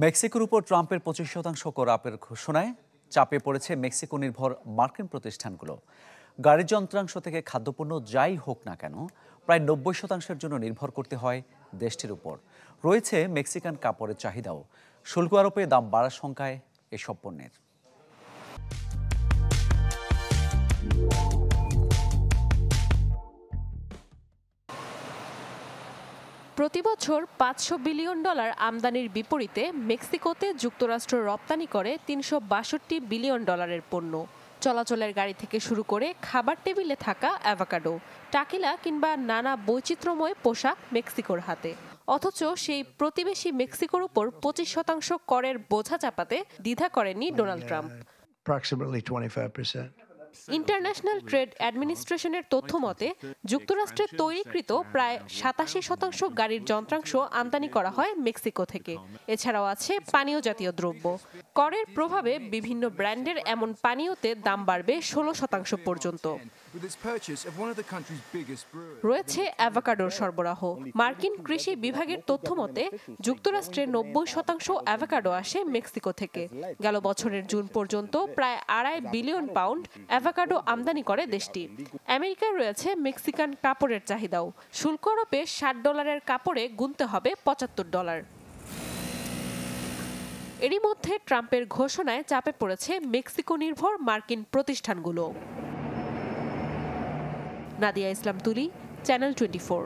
মেক্সিকোর উপর ট্রাম্পের 25% কর আরোপের ঘোষণায় চাপে পড়েছে মেক্সিকো নির্ভর মার্কিন প্রতিষ্ঠানগুলো। গাড়ির যন্ত্রাংশ থেকে খাদ্যপণ্য যাই হোক না কেন প্রায় 90% জন্য নির্ভর করতে হয় দেশটির উপর। রয়েছে মেক্সিকান কাপড়ের চাহিদাও। শুল্ক আরোপে দাম বাড়ার শঙ্কায় এসব পণ্যের। প্রতিবছর $500 বিলিয়ন আমদানির বিপরীতে মেক্সিকোতে যুক্তরাষ্ট্র রপ্তানি করে $362 বিলিয়ন পণ্য। চলাচলের গাড়ি থেকে শুরু করে খাবার টেবিলে থাকা অ্যাভোকাডো, টাকিলা কিংবা নানা বৈচিত্র্যময় পোশাক মেক্সিকোর হাতে। অথচ সেই প্রতিবেশী মেক্সিকোর উপর 25% করের বোঝা চাপাতে দ্বিধা করেননি ডোনাল্ড ট্রাম্প। ইন্টারন্যাশনাল ট্রেড অ্যাডমিনিস্ট্রেশনের তথ্য মতে যুক্তরাষ্ট্রের তৈরিকৃত প্রায় 87% গাড়ির যন্ত্রাংশ আমদানি করা হয় মেক্সিকো থেকে। এছাড়াও আছে পানীয় জাতীয় দ্রব্য। করের প্রভাবে বিভিন্ন ব্র্যান্ডের এমন পানীয়তে দাম বাড়বে 16% পর্যন্ত। রয়েছে অ্যাভোকাডোর সরবরাহ। মার্কিন কৃষি বিভাগের তথ্য মতে যুক্তরাষ্ট্রের 90% অ্যাভোকাডো আসে মেক্সিকো থেকে। গেল বছরের জুন পর্যন্ত প্রায় $2.5 বিলিয়ন অ্যাভোকাডো আমদানি করে দেশটি। আমেরিকায় রয়েছে মেক্সিকান কাপড়ের চাহিদাও। শুল্ক আরোপে $60 কাপড়ে গুনতে হবে $75। এরই মধ্যে ট্রাম্পের ঘোষণায় চাপে পড়েছে মেক্সিকো নির্ভর মার্কিন প্রতিষ্ঠানগুলো। নাদিয়া ইসলাম তুলি, চ্যানেল 24।